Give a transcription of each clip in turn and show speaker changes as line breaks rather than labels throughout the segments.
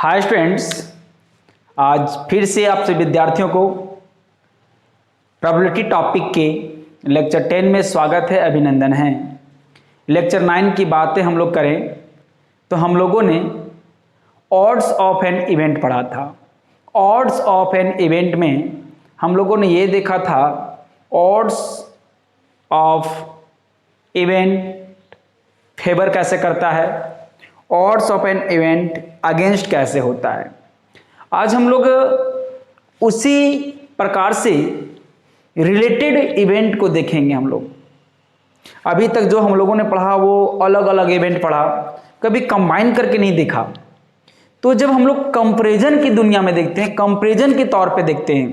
Hi students, आज फिर से आपसे विद्यार्थियों को प्रोबेबिलिटी टॉपिक के लेक्चर 10 में स्वागत है, अभिनंदन है। लेक्चर 9 की बातें हम लोग करें तो हम लोगों ने ऑड्स ऑफ एन इवेंट पढ़ा था। ऑड्स ऑफ एन इवेंट में हम लोगों ने ये देखा था ऑड्स ऑफ इवेंट फेवर कैसे करता है, odds of an event against कैसे होता है। आज हम लोग उसी प्रकार से रिलेटेड इवेंट को देखेंगे। हम लोग अभी तक जो हम लोगों ने पढ़ा वो अलग अलग इवेंट पढ़ा, कभी कंबाइन करके नहीं देखा। तो जब हम लोग कंपैरिजन की दुनिया में देखते हैं, कंपैरिजन के तौर पे देखते हैं,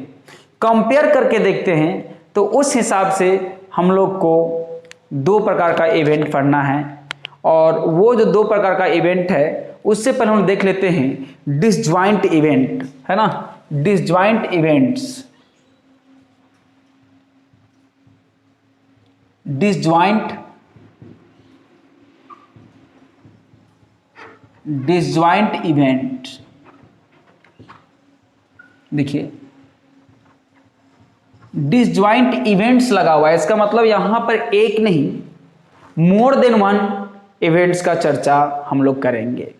कंपेयर करके देखते हैं, तो उस हिसाब से हम लोग को दो प्रकार का इवेंट पढ़ना है। और वो जो दो प्रकार का इवेंट है उससे पहले हम देख लेते हैं डिसजॉइंट इवेंट, है ना। Disjoint events, disjoint event. देखिए डिसजॉइंट इवेंट्स लगा हुआ है, इसका मतलब यहां पर एक नहीं मोर देन वन इवेंट्स का चर्चा हम लोग करेंगे,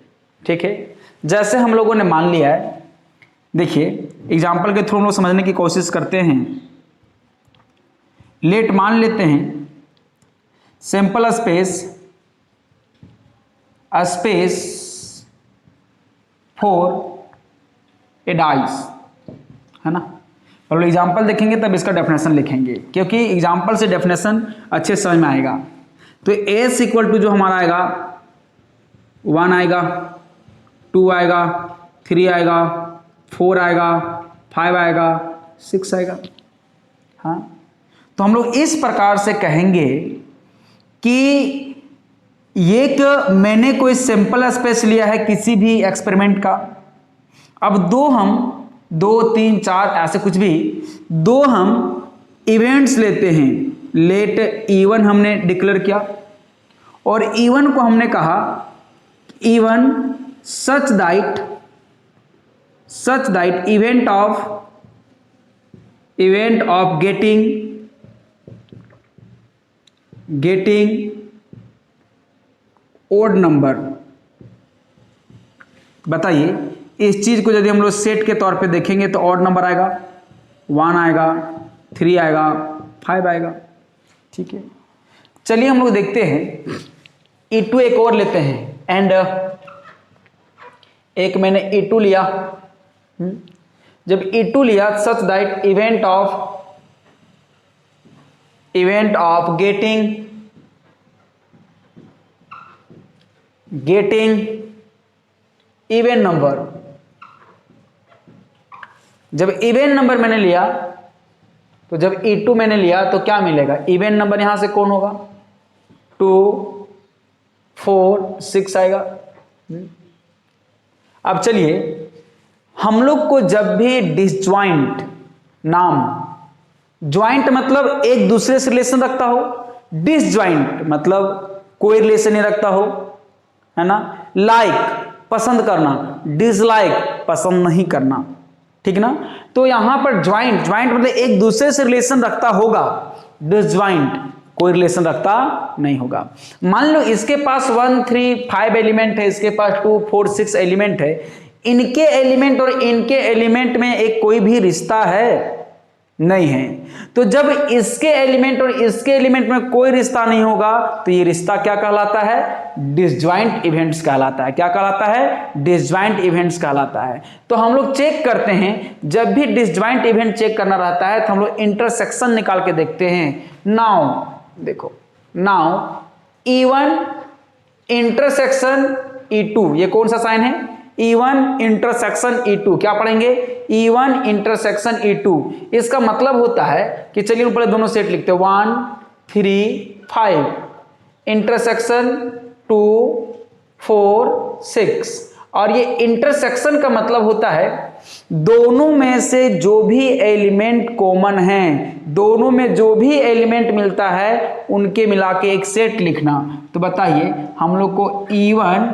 ठीक है। जैसे हम लोगों ने मान लिया है, देखिए एग्जाम्पल के थ्रू हम लोग समझने की कोशिश करते हैं। लेट मान लेते हैं simple space for a dice, है ना। और एग्जाम्पल देखेंगे तब इसका डेफिनेशन लिखेंगे, क्योंकि एग्जाम्पल से डेफिनेशन अच्छे समझ में आएगा। तो एस इक्वल टू जो हमारा आएगा 1 आएगा, 2 आएगा, 3 आएगा, 4 आएगा, 5 आएगा, 6 आएगा। हाँ, तो हम लोग इस प्रकार से कहेंगे कि ये कि मैंने कोई सैंपल स्पेस लिया है किसी भी एक्सपेरिमेंट का। अब हम 2, 3, 4 ऐसे कुछ भी दो हम इवेंट्स लेते हैं। लेट E1 हमने डिक्लेयर किया और E1 को हमने कहा E1 such that event of getting odd number. बताइए इस चीज को यदि हम लोग सेट के तौर पे देखेंगे तो ऑड नंबर आएगा, 1 आएगा, 3 आएगा, 5 आएगा, ठीक है। चलिए हम लोग देखते हैं E2 एक और लेते हैं। एंड एक मैंने E2 लिया। जब E2 लिया सच that event of getting event number. जब इवेंट नंबर मैंने लिया तो जब E2 मैंने लिया तो क्या मिलेगा, इवेंट नंबर यहां से कौन होगा, 2, 4, 6 आएगा। अब चलिए हम लोग को जब भी डिसजॉइंट नाम, ज्वाइंट मतलब एक दूसरे से रिलेशन रखता हो, डिसजॉइंट मतलब कोई रिलेशन नहीं रखता हो, है ना। लाइक पसंद करना, डिसलाइक पसंद नहीं करना, ठीक ना। तो यहां पर ज्वाइंट मतलब एक दूसरे से रिलेशन रखता होगा, डिसजॉइंट कोई रिलेशन रखता नहीं होगा। मान लो इसके पास 1, 3, 5 एलिमेंट है, इसके पास 2, 4, 6 एलिमेंट है। इनके एलिमेंट और इनके एलिमेंट में एक कोई भी रिश्ता है नहीं है। तो जब इसके एलिमेंट और इसके एलिमेंट में कोई रिश्ता नहीं होगा तो ये रिश्ता क्या कहलाता है, डिसजॉइंट इवेंट्स कहलाता है। क्या कहलाता है, डिसजॉइंट इवेंट्स कहलाता है। तो हम लोग चेक करते हैं, जब भी डिसजॉइंट इवेंट चेक करना रहता है तो हम लोग इंटरसेक्शन निकाल के देखते हैं। नाउ देखो, नाउ E1 इंटरसेक्शन E2, ये कौन सा साइन है, E1 इंटरसेक्शन E2। क्या पढ़ेंगे, E1 इंटरसेक्शन E2। इसका मतलब होता है कि चलिए ऊपर दोनों सेट लिखते हैं, 1, 3, 5 इंटरसेक्शन 2, 4, 6। और ये इंटरसेक्शन का मतलब होता है दोनों में से जो भी एलिमेंट कॉमन हैं, दोनों में जो भी एलिमेंट मिलता है उनके मिला के एक सेट लिखना। तो बताइए हम लोग को E1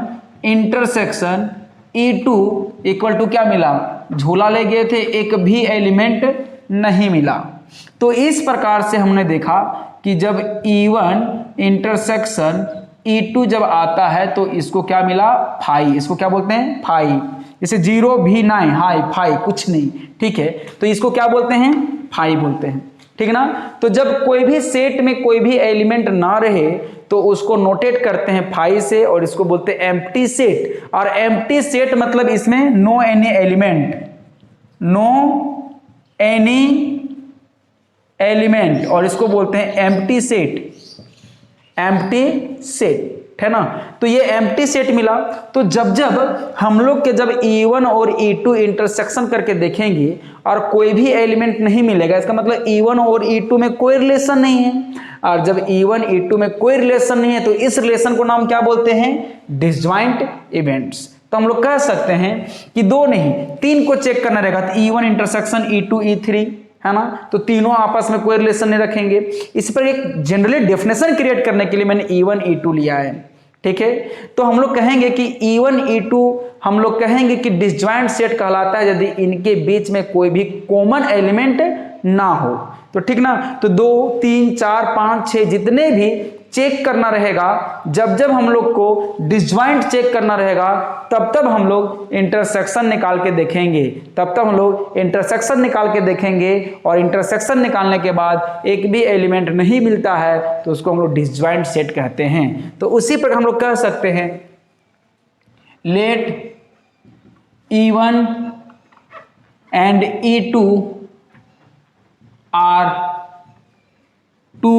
intersection E2 equal to क्या मिला, झूला ले गए थे, एक भी एलिमेंट नहीं मिला। तो इस प्रकार से हमने देखा कि जब E1 इंटरसेक्शन E2 जब आता है तो इसको क्या मिला, फाई। इसको क्या बोलते हैं, फाई। जैसे जीरो भी नहीं, हाई फाई कुछ नहीं, ठीक है, तो इसको क्या बोलते हैं, फाई बोलते हैं, ठीक ना। तो जब कोई भी सेट में कोई भी एलिमेंट ना रहे तो उसको नोटेट करते हैं फाई से, और इसको बोलते हैं एम्प्टी सेट। और एम्प्टी सेट मतलब इसमें no any element, no any element, और इसको बोलते हैं एम्प्टी सेट, एम्प्टी सेट, है ना। तो ये एम्प्टी सेट मिला। तो जब जब हम लोग के जब E1 और E2 इंटरसेक्शन करके देखेंगे और कोई भी एलिमेंट नहीं मिलेगा, इसका मतलब E1 और E2 में कोई रिलेशन नहीं है। और जब E1 E2 में कोई रिलेशन नहीं है तो इस रिलेशन को नाम क्या बोलते हैं, डिसजॉइंट इवेंट्स। तो हम लोग कह सकते हैं कि दो नहीं, तीन को चेक करना रहेगा। तो E1 इंटरसेक्शन E2 E3, है ना, तो तीनों आपस में कोई रिलेशन नहीं रखेंगे। इस पर एक जनरली डेफिनेशन क्रिएट करने के लिए मैंने E1 E2 लिया है, ठीक है। तो हम लोग कहेंगे कि E1 E2 हम लोग कहेंगे कि डिसजॉइंट सेट कहलाता है यदि इनके बीच में कोई भी कॉमन एलिमेंट ना हो। तो ठीक ना, तो 2 3 4 5 6 जितने भी चेक करना रहेगा, जब जब हम लोग को डिसजॉइंट चेक करना रहेगा तब तब हम लोग इंटरसेक्शन निकाल के देखेंगे, तब तब हम लोग इंटरसेक्शन निकाल के देखेंगे। और इंटरसेक्शन निकालने के बाद एक भी एलिमेंट नहीं मिलता है तो उसको हम लोग डिसजॉइंट सेट कहते हैं। तो उसी पर हम लोग कह सकते हैं let E1 and E2 are two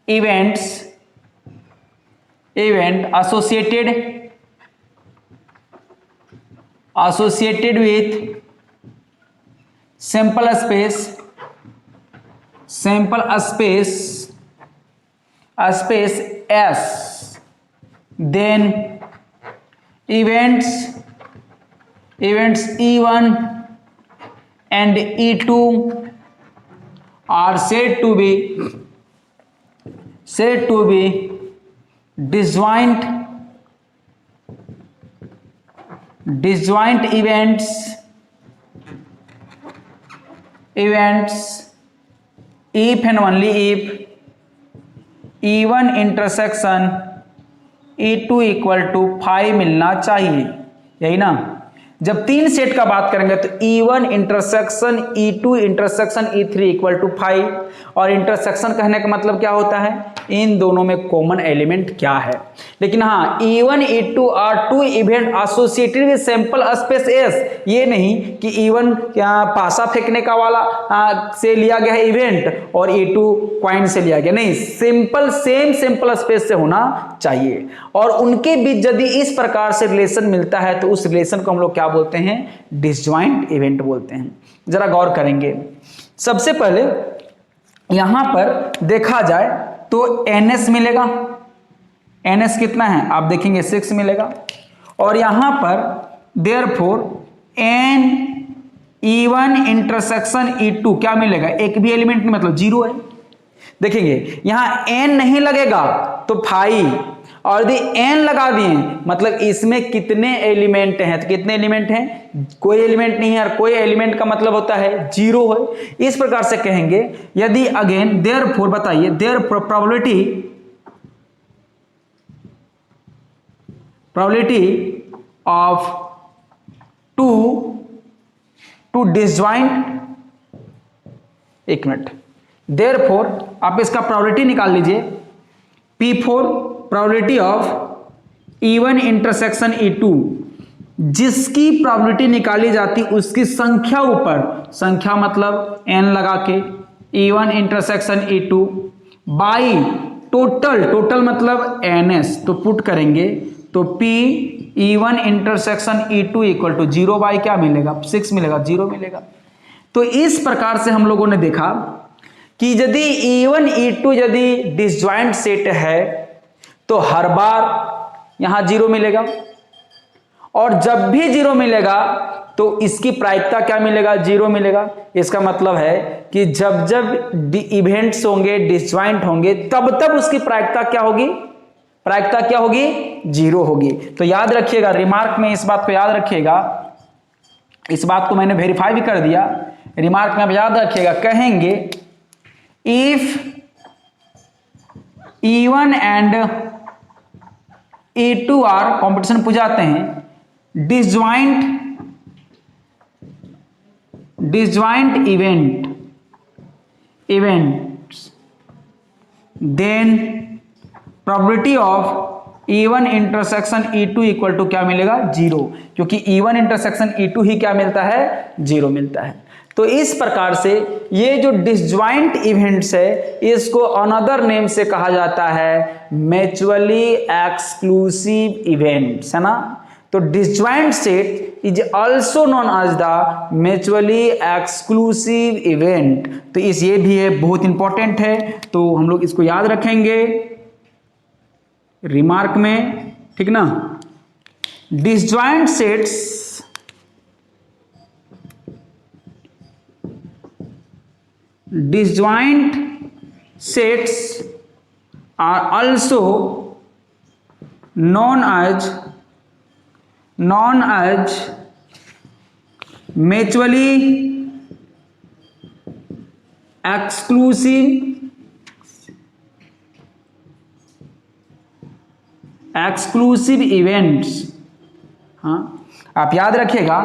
event associated with sample space S, then events E1 and E2 are said to be disjoint events if and only if E1 intersection E2 equal to 5 मिलना चाहिए, यही ना। जब तीन set का बात करेंगे तो E1 intersection E2 intersection E3 equal to 5, और इंटरसेक्शन कहने का मतलब क्या होता है, इन दोनों में कॉमन एलिमेंट क्या है। लेकिन हाँ, E1 E2 are two event associated with sample space S, ये नहीं कि E1 पासा फेंकने का वाला से लिया गया है इवेंट और E2 कॉइन से लिया गया, नहीं, सेम सिंपल स्पेस से होना चाहिए। और उनके बीच यदि इस प्रकार से रिलेशन मिलता है तो उस रिलेशन को हम लोग क्या बोलते हैं, डिसजॉइंट इवेंट बोलते हैं। जरा गौर करेंगे। सबसे पहले यहां पर देखा जाए तो NS मिलेगा, NS कितना है आप देखेंगे 6 मिलेगा, और यहां पर therefore N E1 intersection E2 क्या मिलेगा, एक भी एलिमेंट नहीं, मतलब 0 है। देखेंगे यहां N नहीं लगेगा तो 5, और यदि N लगा दिए मतलब इसमें कितने एलिमेंट हैं, तो कितने एलिमेंट हैं, कोई एलिमेंट नहीं है, और कोई एलिमेंट का मतलब होता है 0 है। इस प्रकार से कहेंगे यदि अगेन देयरफॉर, बताइए therefore probability of two disjoint, एक मिनट, देयरफॉर आप इसका प्रोबेबिलिटी निकाल लीजिए, P4 probability of E1 intersection E2, जिसकी प्रोबेबिलिटी निकाली जाती उसकी संख्या ऊपर, संख्या मतलब n लगा के E1 intersection E2 by total मतलब NS, तो पुट करेंगे तो P E1 intersection E2 equal to 0 by क्या मिलेगा, 6 मिलेगा, 0 मिलेगा। तो इस प्रकार से हम लोगों ने देखा कि यदि E1 E2 यदि डिसजॉइंट सेट है तो हर बार यहां 0 मिलेगा, और जब भी 0 मिलेगा तो इसकी प्रायिकता क्या मिलेगा, 0 मिलेगा। इसका मतलब है कि जब इवेंट्स होंगे डिसजॉइंट होंगे तब उसकी प्रायिकता क्या होगी, प्रायिकता क्या होगी, 0 होगी। तो याद रखिएगा, रिमार्क में इस बात को याद रखिएगा, इस बात को मैंने वेरीफाई भी कर दिया। रिमार्क में आप याद रखिएगा, कहेंगे if E1 and E2 are, competition पूछ जाते हैं, disjoint events, then probability of E1 intersection E2 equal to क्या मिलेगा, 0, क्योंकि E1 इंटरसेक्शन E2 ही क्या मिलता है, 0 मिलता है। तो इस प्रकार से ये जो डिसज्वाइंट इवेंट्स है, इसको अनदर नेम से कहा जाता है म्यूचुअली एक्सक्लूसिव इवेंट्स, है ना। तो disjoint set is also known as the mutually exclusive event. तो इस ये भी है, बहुत इंपॉर्टेंट है, तो हम लोग इसको याद रखेंगे रिमार्क में, ठीक ना। Disjoint sets are also known as mutually exclusive events। हाँ, आप याद रखिएगा,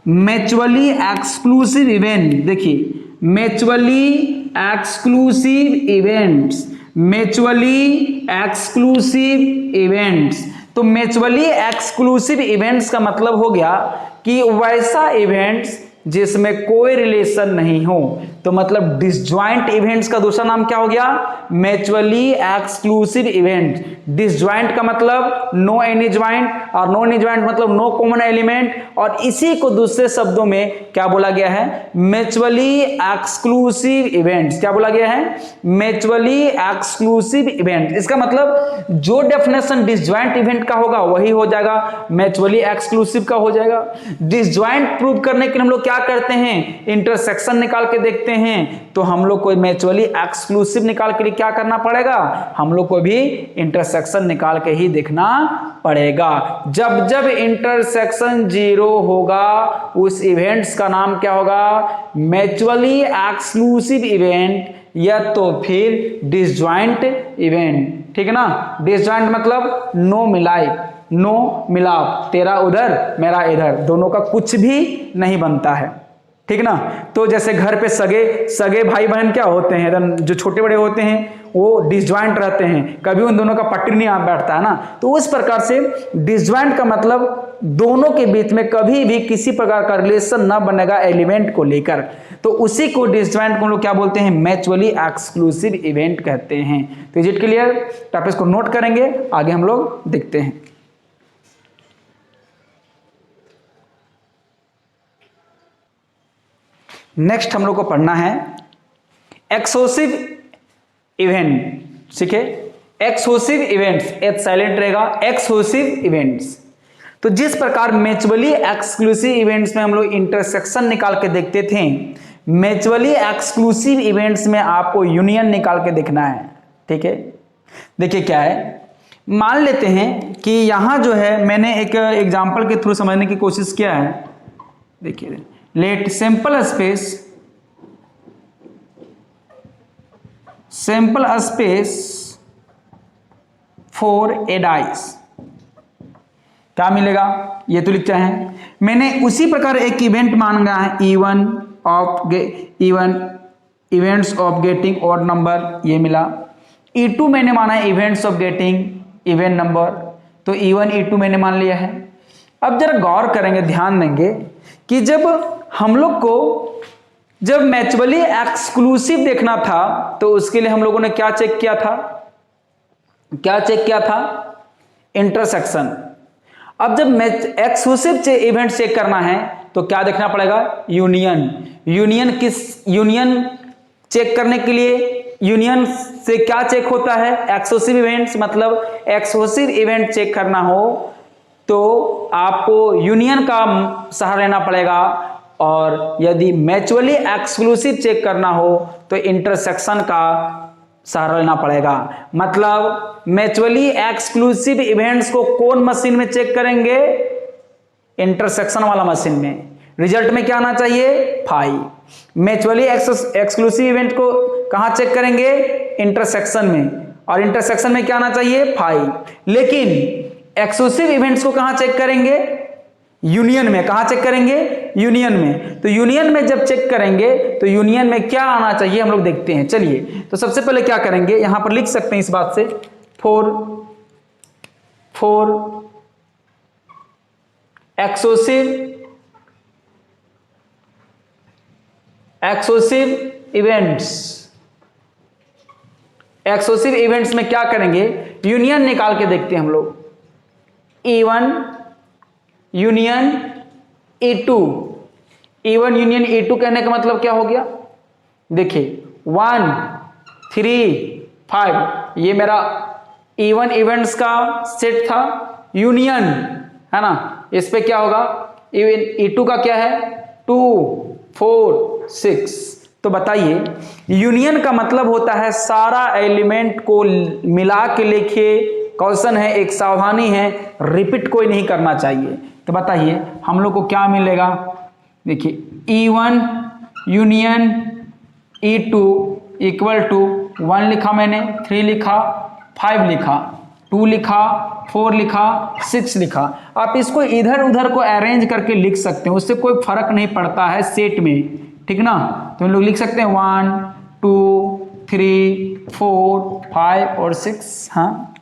म्यूचुअली एक्सक्लूसिव इवेंट, देखिए mutually exclusive events, mutually exclusive events. तो म्यूचुअली एक्सक्लूसिव इवेंट्स का मतलब हो गया कि वैसा इवेंट्स जिसमें कोई रिलेशन नहीं हो। तो मतलब डिसज्वाइंट इवेंट्स का दूसरा नाम क्या हो गया, म्यूचुअली एक्सक्लूसिव इवेंट। डिसज्वाइंट का मतलब नो एनी ज्वाइंट, और नो एनी ज्वाइंट मतलब नो कॉमन एलिमेंट, और इसी को दूसरे शब्दों में क्या बोला गया है, म्यूचुअली एक्सक्लूसिव इवेंट्स। क्या बोला गया है, म्यूचुअली एक्सक्लूसिव इवेंट। इसका मतलब जो डेफिनेशन डिसज्वाइंट इवेंट का होगा वही हो जाएगा, म्यूचुअली एक्सक्लूसिव का हो जाएगा। डिसज्वाइंट प्रूव करने के लिए हम लोग क्या करते हैं, इंटरसेक्शन निकाल के देखते हैं। तो हम लोग को म्यूचुअली एक्सक्लूसिव निकाल के लिए क्या करना पड़ेगा, हम लोग को भी इंटरसेक्शन निकाल के ही देखना पड़ेगा। जब जब इंटरसेक्शन 0 होगा उस इवेंट्स का नाम क्या होगा, म्यूचुअली एक्सक्लूसिव इवेंट, या तो फिर डिसज्वाइंट इवेंट, ठीक है ना। डिसज्वाइंट मतलब नो मिलाई, नो मिलाप, तेरा उधर मेरा इधर, दोनों का कुछ भी नहीं बनता है, ठीक ना। तो जैसे घर पे सगे भाई बहन क्या होते हैं, जो छोटे बड़े होते हैं वो डिसज्वाइंट रहते हैं, कभी उन दोनों का पट्टी नहीं आ बैठता है ना। तो उस प्रकार से डिसज्वाइंट का मतलब दोनों के बीच में कभी भी किसी प्रकार का रिलेशन ना बनेगा एलिमेंट को लेकर। तो उसी को डिसज्वाइंट को हम लोग क्या बोलते हैं, म्यूचुअली एक्सक्लूसिव इवेंट कहते हैं। तो इज इट क्लियर, तो आप इसको नोट करेंगे, आगे हम लोग देखते हैं। नेक्स्ट हम लोग को पढ़ना है एक्सक्लूसिव इवेंट, ठीक है। एक्सक्लूसिव इवेंट्स, एच साइलेंट रहेगा, एक्सक्लूसिव इवेंट्स। तो जिस प्रकार म्यूचुअली एक्सक्लूसिव इवेंट्स में हम लोग इंटरसेक्शन निकाल के देखते थे, म्यूचुअली एक्सक्लूसिव इवेंट्स में आपको यूनियन निकाल के देखना है, ठीक है। देखिए क्या है, मान लेते हैं कि यहां जो है, मैंने एक एग्जांपल के थ्रू समझने की कोशिश किया है। देखिए, let sample space for a dice, क्या मिलेगा, ये तो लिखते हैं। मैंने उसी प्रकार एक इवेंट मांगा है, events of getting odd number, ये मिला। E2 मैंने माना है events of getting event number, तो E1 E2 मैंने मान लिया है। अब जरा गौर करेंगे, ध्यान देंगे कि जब हम लोग को जब म्यूचुअली एक्सक्लूसिव देखना था तो उसके लिए हम लोगों ने क्या चेक किया था, इंटरसेक्शन। अब जब एक्सक्लूसिव इवेंट चेक करना है तो क्या देखना पड़ेगा, यूनियन चेक करने के लिए यूनियन से क्या चेक होता है, एक्सक्लूसिव इवेंट्स। मतलब एक्सक्लूसिव इवेंट चेक करना हो तो आपको यूनियन का सहारा लेना पड़ेगा, और यदि म्यूचुअली एक्सक्लूसिव चेक करना हो तो इंटरसेक्शन का सहारा लेना पड़ेगा। मतलब म्यूचुअली एक्सक्लूसिव इवेंट्स को कौन मशीन में चेक करेंगे? इंटरसेक्शन वाला मशीन में। रिजल्ट में क्या आना चाहिए? फाई। म्यूचुअली एक्सक्लूसिव इवेंट को कहां चेक करेंगे? इंटरसेक्शन में। और इंटरसेक्शन में क्या आना चाहिए? फाई। लेकिन एक्सक्लूसिव इवेंट्स को कहां चेक करेंगे? यूनियन में। कहां चेक करेंगे? यूनियन में। तो यूनियन में जब चेक करेंगे तो यूनियन में क्या आना चाहिए हम लोग देखते हैं। चलिए, तो सबसे पहले क्या करेंगे, यहां पर लिख सकते हैं इस बात से, फोर एक्सक्लूसिव इवेंट्स में क्या करेंगे? यूनियन निकाल के देखते हैं हम लोग। E1 union E2। E1 union E2 कहने का मतलब क्या हो गया? देखिए 1 3 5 ये मेरा E1 इवेंट्स का सेट था। यूनियन है ना, इस पे क्या होगा? E2 का क्या है? 2 4 6। तो बताइए, यूनियन का मतलब होता है सारा एलिमेंट को मिला के लिखिए। क्वेश्चन है, एक सावधानी है, रिपीट कोई नहीं करना चाहिए। तो बताइए हम लोग को क्या मिलेगा? देखिए E1 union E2 equal to 1 लिखा मैंने, 3 लिखा, 5 लिखा, 2 लिखा, 4 लिखा, 6 लिखा। आप इसको इधर उधर को अरेंज करके लिख सकते हैं, उससे कोई फर्क नहीं पड़ता है सेट में, ठीक ना। तो हम लोग लिख सकते हैं 1 2 3 4 5 और 6। हाँ,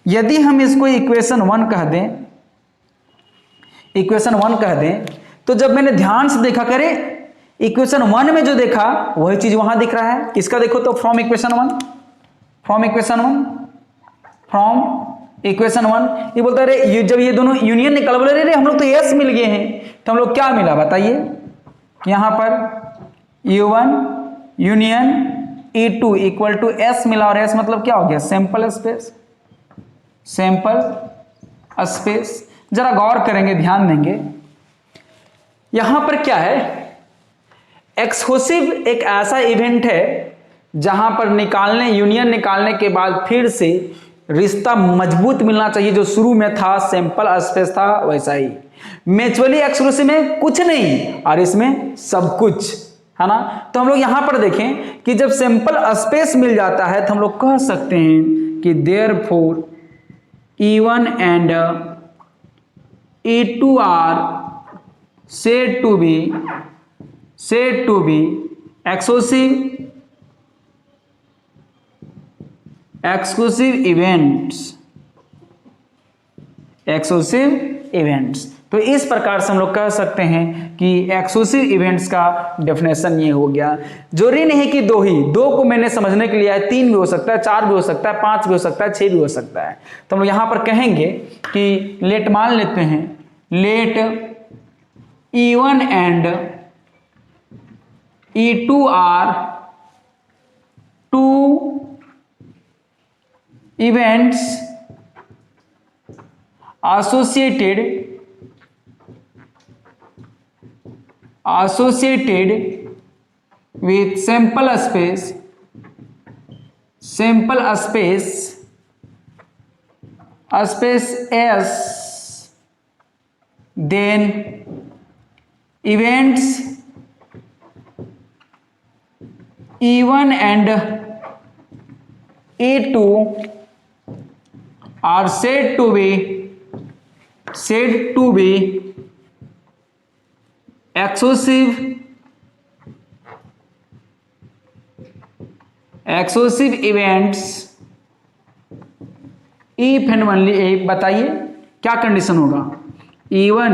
यदि हम इसको इक्वेशन 1 कह दें, तो जब मैंने ध्यान से देखा, करें इक्वेशन 1 में जो देखा वही चीज वहां दिख रहा है। किसका देखो तो फ्रॉम इक्वेशन 1 ये बोलता है अरे जब ये दोनों यूनियन निकल, बोले रे हम लोग तो एस मिल गए हैं। तो हम लोग क्या मिला बताइए? यहां पर U1 union E2 equal to S मिला, और एस मतलब क्या हो गया? Sample space. जरा गौर करेंगे, ध्यान देंगे, यहां पर क्या है? एक्सक्लूसिव एक ऐसा इवेंट है जहां पर यूनियन निकालने के बाद फिर से रिश्ता मजबूत मिलना चाहिए। जो शुरू में था सैंपल स्पेस था वैसा ही। म्यूचुअली एक्सक्लूसिव में कुछ नहीं और इसमें सब कुछ है ना। तो हम लोग यहां पर देखें कि जब सैंपल स्पेस मिल जाता है तो हम लोग कह सकते हैं कि therefore E1 and E2 are said to be exclusive events। तो इस प्रकार से हम लोग कह सकते हैं कि एक्सक्लूसिव इवेंट्स का डेफिनेशन ये हो गया। जरूरी नहीं कि दो को मैंने समझने के लिए है, 3 भी हो सकता है, 4 भी हो सकता है, 5 भी हो सकता है, 6 भी हो सकता है। तो हम लोग यहां पर कहेंगे कि लेट, मान लेते हैं let E1 and E2 are 2 events associated with sample space S, then events E1 and E2 are said to be exclusive events if and only if। बताइए क्या कंडीशन होगा? E1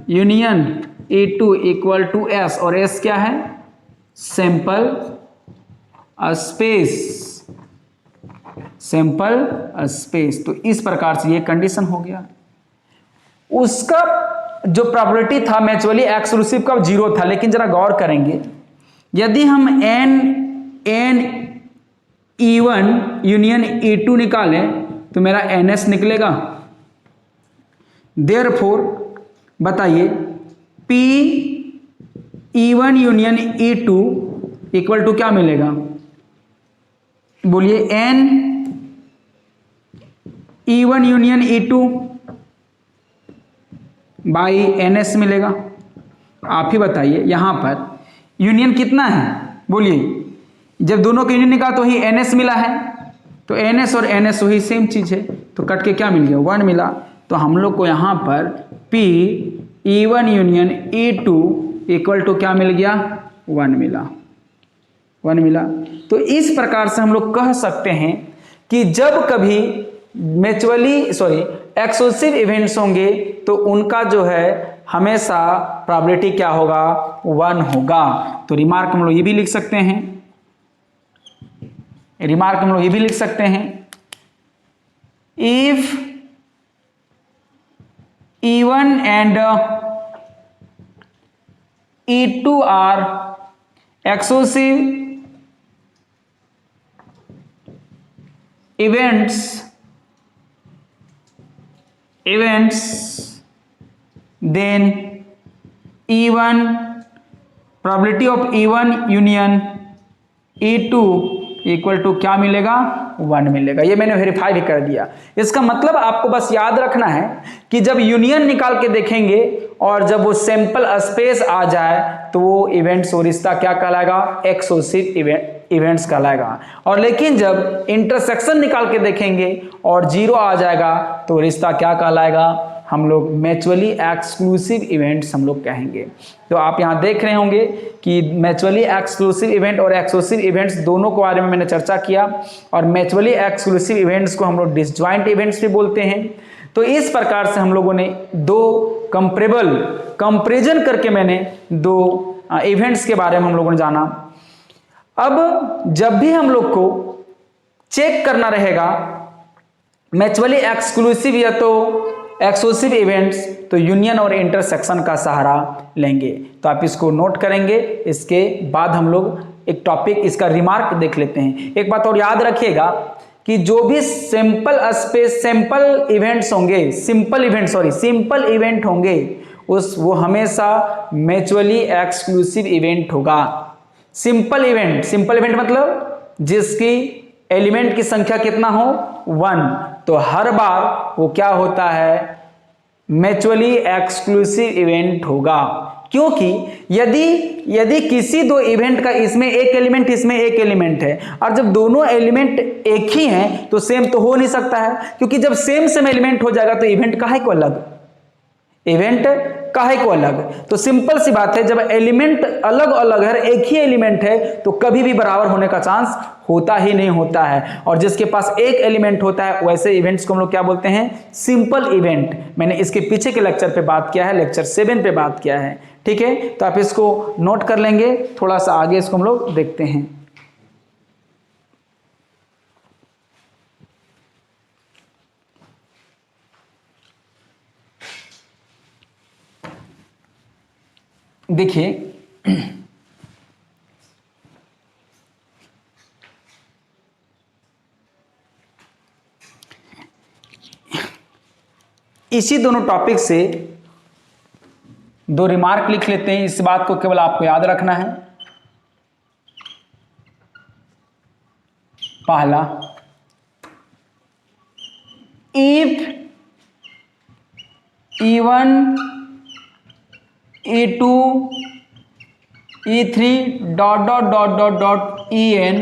union E2 equal to S, और S क्या है? Sample space. तो इस प्रकार से ये कंडीशन हो गया। उसका जो प्रोबेबिलिटी था म्यूचुअली एक्सक्लूसिव का 0 था, लेकिन जरा गौर करेंगे, यदि हम n E1 यूनियन E2 निकालें तो मेरा NS निकलेगा। देयरफॉर बताइए P E1 union E2 equal to क्या मिलेगा? बोलिए n E1 union E2 by n S मिलेगा। आप ही बताइए यहां पर यूनियन कितना है, बोलिए। जब दोनों का यूनियन निकाला तो ही एन एस मिला है, तो एन एस और एन एस वही सेम चीज है, तो कट के क्या मिल गया, 1 मिला। तो हम लोग को यहां पर P E1 union E2 equal to क्या मिल गया, 1 मिला, 1 मिला। तो इस प्रकार से हम लोग कह सकते हैं कि जब कभी एक्सक्लूसिव इवेंट्स होंगे तो उनका जो है हमेशा प्रोबेबिलिटी क्या होगा, 1 होगा। तो रिमार्क हम लोग ये भी लिख सकते हैं, रिमार्क हम लोग ये भी लिख सकते हैं, if E1 and E2 are exclusive events then E1 probability of E1 union E2 equal to क्या मिलेगा, 1 मिलेगा। ये मैंने वेरीफाई भी कर दिया। इसका मतलब आपको बस याद रखना है कि जब यूनियन निकाल के देखेंगे और जब वो सैंपल स्पेस आ जाए तो वो इवेंट्स और रिश्ता क्या कहलाएगा, एक्सक्लूसिव इवेंट्स कहलाएगा। और लेकिन जब इंटरसेक्शन निकाल के देखेंगे और 0 आ जाएगा तो रिश्ता क्या कहलाएगा, हम लोग म्यूचुअली एक्सक्लूसिव इवेंट्स हम लोग कहेंगे। तो आप यहाँ देख रहे होंगे कि म्यूचुअली एक्सक्लूसिव इवेंट और एक्सक्लूसिव इवेंट्स दोनों के बारे में मैंने चर्चा किया, और म्यूचुअली एक्सक्लूसिव इवेंट्स को हम लोग डिसजॉइंट इवेंट्स भी बोलते हैं। तो इस प्रकार से हम लोगों ने दो कंपेरिजन करके मैंने दो इवेंट्स के बारे में हम लोगों ने जाना। अब जब भी हम लोग को चेक करना रहेगा म्यूचुअली एक्सक्लूसिव या तो एक्सक्लूसिव इवेंट्स, तो यूनियन और इंटरसेक्शन का सहारा लेंगे। तो आप इसको नोट करेंगे। इसके बाद हम लोग एक टॉपिक इसका रिमार्क देख लेते हैं। एक बात और याद रखिएगा कि जो भी सिंपल इवेंट होंगे वो हमेशा म्यूचुअली एक्सक्लूसिव इवेंट होगा। सिंपल इवेंट मतलब जिसकी एलिमेंट की संख्या कितना हो, 1, तो हर बार वो क्या होता है, म्यूचुअली एक्सक्लूसिव इवेंट होगा। क्योंकि यदि किसी दो इवेंट का इसमें एक एलिमेंट है और जब दोनों एलिमेंट एक ही हैं तो सेम तो हो नहीं सकता है, क्योंकि जब सेम एलिमेंट हो जाएगा तो इवेंट काहे को अलग। तो सिंपल सी बात है, जब एलिमेंट अलग अलग है, एक ही एलिमेंट है, तो कभी भी बराबर होने का चांस होता ही नहीं होता है। और जिसके पास एक एलिमेंट होता है वैसे इवेंट्स को हम लोग क्या बोलते हैं, सिंपल इवेंट। मैंने इसके पीछे के लेक्चर पे बात किया है, लेक्चर 7 पे बात किया है, ठीक है। तो आप इसको नोट कर लेंगे। थोड़ा सा आगे इसको हम लोग देखते हैं। देखिए इसी दोनों टॉपिक से दो रिमार्क लिख लेते हैं। इस बात को केवल आपको याद रखना है। पहला, if E1 E2 E3 En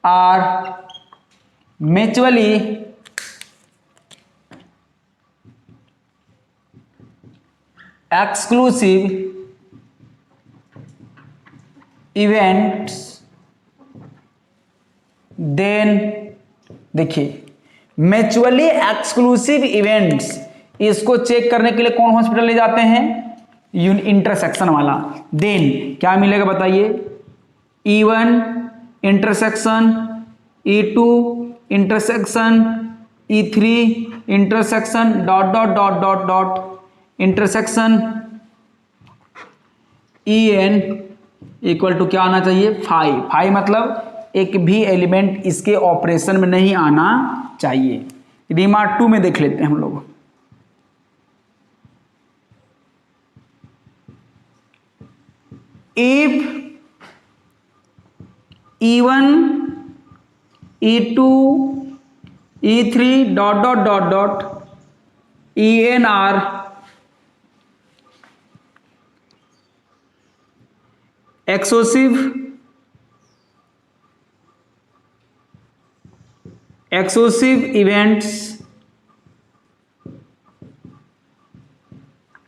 are mutually exclusive events, then देखिए म्यूचुअली एक्सक्लूसिव इवेंट्स, इसको चेक करने के लिए कौन हॉस्पिटल ले जाते हैं, इंटरसेक्शन वाला। देन क्या मिलेगा बताइए, E1 intersection E2 intersection E3 intersection intersection En equal to क्या आना चाहिए, 5 मतलब एक भी एलिमेंट इसके ऑपरेशन में नहीं आना चाहिए। रिमार्क 2 में देख लेते हैं हम लोग। If E1 E2 E3 dot dot dot dot ENR exhaustive events,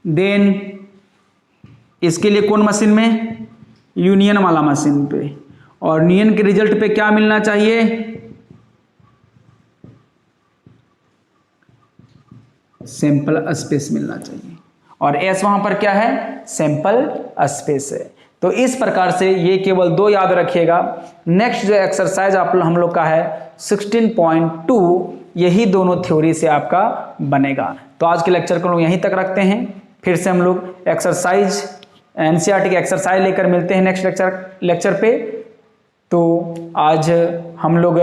then इसके लिए कौन मशीन में, यूनियन वाला मशीन पे, और यूनियन के रिजल्ट पे क्या मिलना चाहिए, सैंपल स्पेस मिलना चाहिए, और एस वहां पर क्या है, सैंपल स्पेस है। तो इस प्रकार से ये केवल दो याद रखिएगा। नेक्स्ट जो एक्सरसाइज हम लोग का है 16.2, यही दोनोों थ्योरी से आपका बनेगा। तो आज के लेक्चर को लोग यहीं तक रखते हैं, फिर से हम लोग एक्सरसाइज एनसीईआरटी के एक्सरसाइज लेकर मिलते हैं नेक्स्ट लेक्चर पे। तो आज हम लोग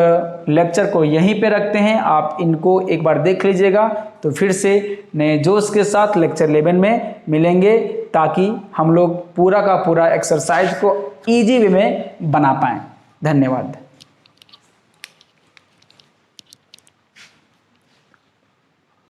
लेक्चर को यहीं पे रखते हैं, आप इनको एक बार देख लीजिएगा, तो फिर से नए जोश के साथ लेक्चर 11 में मिलेंगे, ताकि हम लोग पूरा का पूरा एक्सरसाइज को इजी वे में बना पाएं। धन्यवाद।